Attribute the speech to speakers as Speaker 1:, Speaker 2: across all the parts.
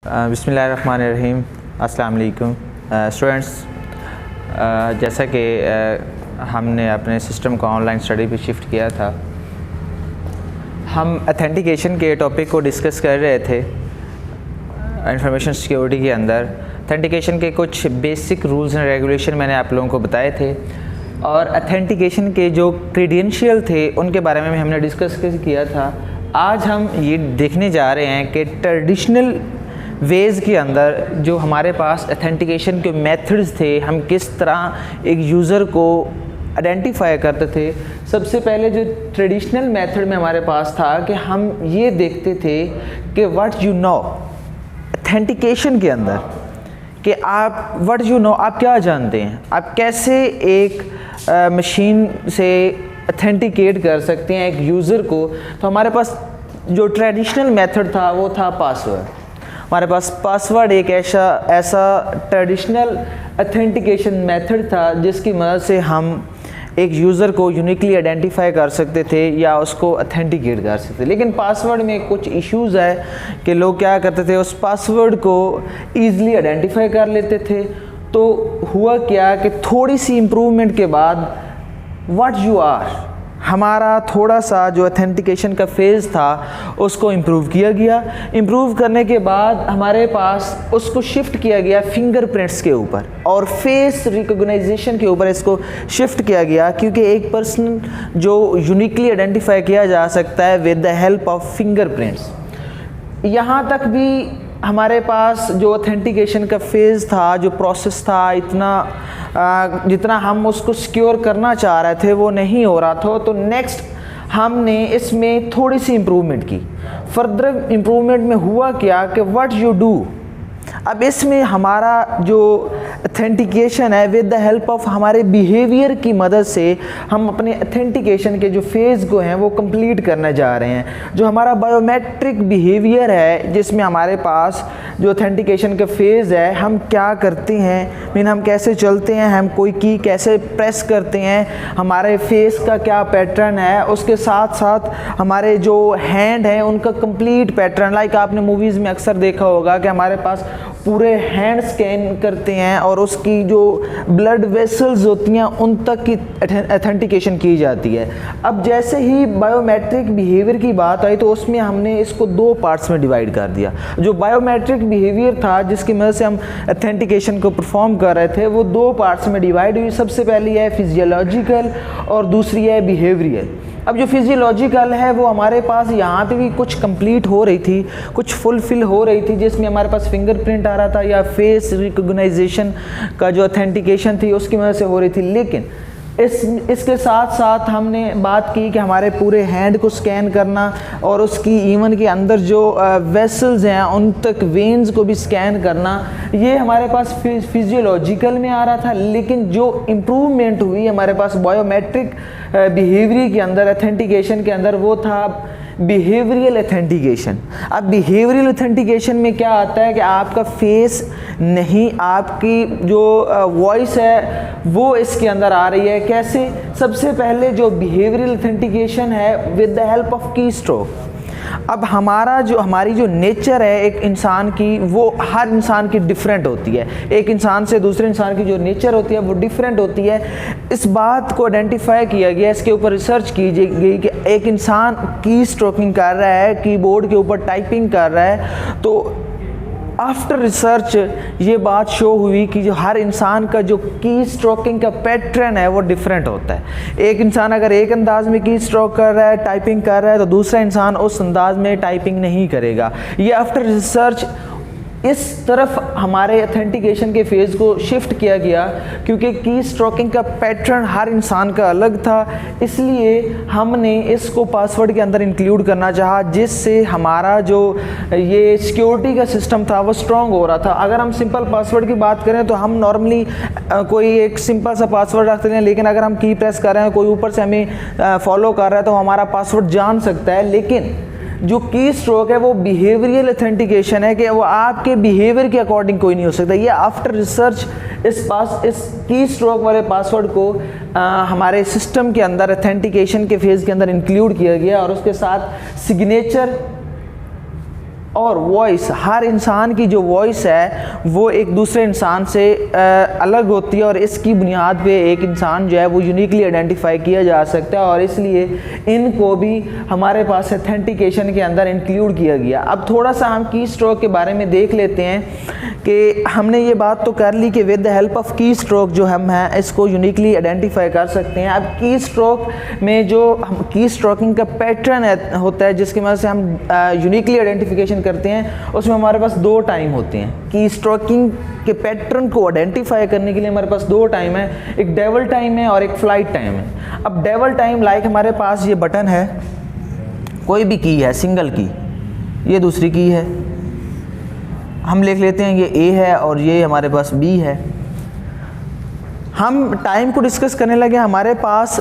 Speaker 1: बिस्मिल्लाहिर्रहमानिर्रहीम। अस्सलाम वालेकुम स्टूडेंट्स। जैसा कि हमने अपने सिस्टम को ऑनलाइन स्टडी पे शिफ्ट किया था, हम ऑथेंटिकेशन के टॉपिक को डिस्कस कर रहे थे इंफॉर्मेशन सिक्योरिटी के अंदर। ऑथेंटिकेशन के कुछ बेसिक रूल्स एंड रेगुलेशन मैंने आप लोगों को बताए थे और ऑथेंटिकेशन के जो क्रेडेंशियल थे उनके बारे में हमने डिस्कस किया था। आज हम ये देखने जा रहे हैं कि ट्रेडिशनल वेज़ के अंदर जो हमारे पास ऑथेंटिकेशन के मेथड्स थे, हम किस तरह एक यूज़र को आइडेंटिफाई करते थे। सबसे पहले जो ट्रेडिशनल मेथड में हमारे पास था कि हम ये देखते थे कि व्हाट यू नो ऑथेंटिकेशन के अंदर, कि आप व्हाट यू नो आप क्या जानते हैं, आप कैसे एक मशीन से ऑथेंटिकेट कर सकते हैं एक यूज़र को। तो हमारे पास जो ट्रेडिशनल मेथड था वो था पासवर्ड। हमारे पास पासवर्ड एक ऐसा ट्रेडिशनल ऑथेंटिकेशन मेथड था जिसकी मदद से हम एक यूज़र को यूनिकली आइडेंटिफाई कर सकते थे या उसको ऑथेंटिकेट कर सकते थे। लेकिन पासवर्ड में कुछ इश्यूज़ है कि लोग क्या करते थे, उस पासवर्ड को ईज़िली आइडेंटिफाई कर लेते थे। तो हुआ क्या कि थोड़ी सी इम्प्रूवमेंट के बाद व्हाट यू आर, हमारा थोड़ा सा जो ऑथेंटिकेशन का फेज़ था उसको इम्प्रूव किया गया। इम्प्रूव करने के बाद हमारे पास उसको शिफ्ट किया गया फिंगरप्रिंट्स के ऊपर और फेस रिकॉग्नाइजेशन के ऊपर इसको शिफ्ट किया गया, क्योंकि एक पर्सन जो यूनिकली आइडेंटिफाई किया जा सकता है with the help of fingerprints. यहाँ तक भी हमारे पास जो ऑथेंटिकेशन का फेज़ था, जो प्रोसेस था, जितना हम उसको सिक्योर करना चाह रहे थे वो नहीं हो रहा था। तो नेक्स्ट हमने इसमें थोड़ी सी इम्प्रूवमेंट की। फर्दर इम्प्रूवमेंट में हुआ क्या कि व्हाट यू डू, अब इसमें हमारा जो ऑथेंटिकेशन है विद द हेल्प ऑफ हमारे बिहेवियर की मदद से हम अपने ऑथेंटिकेशन के जो फेज़ को हैं वो कंप्लीट करने जा रहे हैं। जो हमारा बायोमेट्रिक बिहेवियर है, जिसमें हमारे पास जो ऑथेंटिकेशन का फेज़ है, हम क्या करते हैं, हम कैसे चलते हैं, हम कोई की कैसे प्रेस करते हैं, हमारे फेस का क्या पैटर्न है, उसके साथ साथ हमारे जो हैंड हैं उनका कंप्लीट पैटर्न। लाइक आपने मूवीज़ में अक्सर देखा होगा कि हमारे पास पूरे हैंड स्कैन करते हैं और उसकी जो ब्लड वेसल्स होती हैं उन तक की ऑथेंटिकेशन की जाती है। अब जैसे ही बायोमेट्रिक बिहेवियर की बात आई तो उसमें हमने इसको दो पार्ट्स में डिवाइड कर दिया। जो बायोमेट्रिक बिहेवियर था जिसकी मदद से हम ऑथेंटिकेशन को परफॉर्म कर रहे थे वो दो पार्ट्स में डिवाइड हुई। सबसे पहली है फिजियोलॉजिकल और दूसरी है बिहेवियरल। अब जो फिजियोलॉजिकल है वो हमारे पास यहाँ पे भी कुछ कंप्लीट हो रही थी, कुछ फुलफिल हो रही थी, जिसमें हमारे पास फिंगरप्रिंट आ रहा था या फेस रिकॉग्नाइजेशन का जो ऑथेंटिकेशन थी उसकी वजह से हो रही थी। लेकिन इसके साथ साथ हमने बात की कि हमारे पूरे हैंड को स्कैन करना और उसकी इवन के अंदर जो वेसल्स हैं उन तक वेन्स को भी स्कैन करना, ये हमारे पास फिजियोलॉजिकल में आ रहा था। लेकिन जो इम्प्रूवमेंट हुई हमारे पास बायोमेट्रिक बिहेवियर के अंदर, ऑथेंटिकेशन के अंदर, वो था बिहेवियरल ऑथेंटिकेशन। अब बिहेवियरल ऑथेंटिकेशन में क्या आता है कि आपका फेस नहीं, आपकी जो वॉइस है वो इसके अंदर आ रही है। कैसे? सबसे पहले जो बिहेवियरल ऑथेंटिकेशन है विद द हेल्प ऑफ की स्ट्रोक। अब हमारी जो नेचर है एक इंसान की, वो हर इंसान की डिफरेंट होती है। एक इंसान से दूसरे इंसान की जो नेचर होती है वो डिफरेंट होती है। इस बात को आइडेंटिफाई किया गया, इसके ऊपर रिसर्च की गई कि एक इंसान की स्ट्रोकिंग कर रहा है, कीबोर्ड के ऊपर टाइपिंग कर रहा है, तो आफ्टर रिसर्च ये बात शो हुई कि जो हर इंसान का जो की स्ट्रोकिंग का पैटर्न है वो डिफरेंट होता है। एक इंसान अगर एक अंदाज में की स्ट्रोक कर रहा है, टाइपिंग कर रहा है, तो दूसरा इंसान उस अंदाज में टाइपिंग नहीं करेगा। ये आफ्टर रिसर्च इस तरफ हमारे ऑथेंटिकेशन के फेज़ को शिफ्ट किया गया, क्योंकि की स्ट्रोकिंग का पैटर्न हर इंसान का अलग था। इसलिए हमने इसको पासवर्ड के अंदर इंक्लूड करना चाहा, जिससे हमारा जो ये सिक्योरिटी का सिस्टम था वो स्ट्रॉन्ग हो रहा था। अगर हम सिंपल पासवर्ड की बात करें तो हम नॉर्मली कोई एक सिंपल सा पासवर्ड रखते हैं, लेकिन अगर हम की प्रेस कर रहे हैं, कोई ऊपर से हमें फॉलो कर रहा है तो हमारा पासवर्ड जान सकता है। लेकिन जो की स्ट्रोक है वो बिहेवियरल ऑथेंटिकेशन है कि वो आपके बिहेवियर के अकॉर्डिंग कोई नहीं हो सकता। ये आफ्टर रिसर्च इस की स्ट्रोक वाले पासवर्ड को हमारे सिस्टम के अंदर ऑथेंटिकेशन के फेज़ के अंदर इंक्लूड किया गया और उसके साथ सिग्नेचर और वॉइस, हर इंसान की जो वॉइस है वो एक दूसरे इंसान से अलग होती है और इसकी बुनियाद पे एक इंसान जो है वो यूनिकली आइडेंटिफाई किया जा सकता है और इसलिए इनको भी हमारे पास ऑथेंटिकेशन के अंदर इंक्लूड किया गया। अब थोड़ा सा हम की स्ट्रोक के बारे में देख लेते हैं कि हमने ये बात तो कर ली कि विद द हेल्प ऑफ की स्ट्रोक जो हम हैं इसको यूनिकली आइडेंटिफाई कर सकते हैं। अब की स्ट्रोक में जो हम की स्ट्रोकिंग का पैटर्न होता है जिसकी वजह से हम यूनिकली आइडेंटिफिकेशन करते हैं, उसमें हमारे पास 2 टाइम होते हैं। की स्ट्रोकिंग के पैटर्न को आइडेंटिफाई करने के लिए हमारे पास 2 टाइम है, एक डेवल टाइम है और एक फ्लाइट टाइम है। अब डेवल टाइम लाइक हमारे पास ये बटन है, कोई भी की है, सिंगल की, ये दूसरी की है, हम लिख लेते हैं ये ए है और ये हमारे पास बी है। हम टाइम को डिस्कस करने लगे, हमारे पास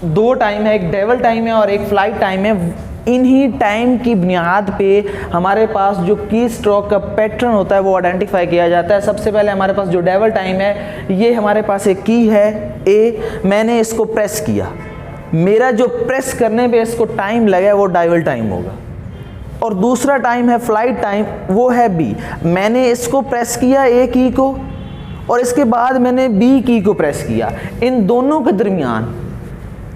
Speaker 1: 2 टाइम है, एक डेवल टाइम है और एक फ्लाइट टाइम है। इन्हीं टाइम की बुनियाद पे हमारे पास जो की स्ट्रोक का पैटर्न होता है वो आइडेंटिफाई किया जाता है। सबसे पहले हमारे पास जो डेवल टाइम है, ये हमारे पास एक की है ए, मैंने इसको प्रेस किया, मेरा जो प्रेस करने पे इसको टाइम लगा वो डेवल टाइम होगा। और दूसरा टाइम है फ्लाइट टाइम, वो है बी, मैंने इसको प्रेस किया ए की को और इसके बाद मैंने बी की को प्रेस किया। इन दोनों के दरमियान,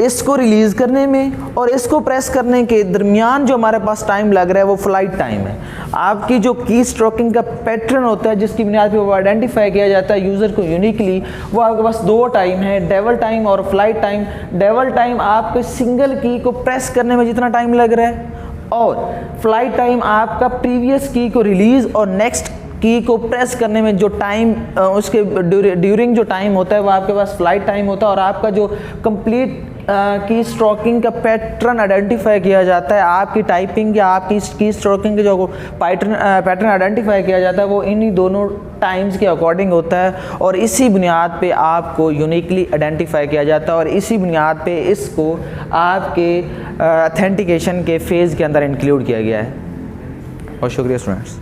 Speaker 1: इसको रिलीज़ करने में और इसको प्रेस करने के दरमियान जो हमारे पास टाइम लग रहा है वो फ्लाइट टाइम है। आपकी जो की स्ट्रोकिंग का पैटर्न होता है जिसकी बुनियाद पे वो आइडेंटिफाई किया जाता है यूज़र को यूनिकली, वो आपके पास 2 टाइम है, डेवल टाइम और फ्लाइट टाइम। डेवल टाइम आपके सिंगल की को प्रेस करने में जितना टाइम लग रहा है और फ्लाइट टाइम आपका प्रीवियस की को रिलीज़ और नेक्स्ट की को प्रेस करने में जो टाइम उसके ड्यूरिंग जो टाइम होता है वो आपके पास फ्लाइट टाइम होता है। और आपका जो कंप्लीट की स्ट्रोकिंग का पैटर्न आइडेंटिफाई किया जाता है, आपकी टाइपिंग या आपकी की स्ट्रोकिंग के जो पैटर्न आइडेंटिफाई किया जाता है वो इन्हीं दोनों टाइम्स के अकॉर्डिंग होता है और इसी बुनियाद पे आपको यूनिकली आइडेंटिफाई किया जाता है और इसी बुनियाद पे इसको आपके ऑथेंटिकेशन के फेज़ के अंदर इंक्लूड किया गया है। और शुक्रिया स्टूडेंट्स।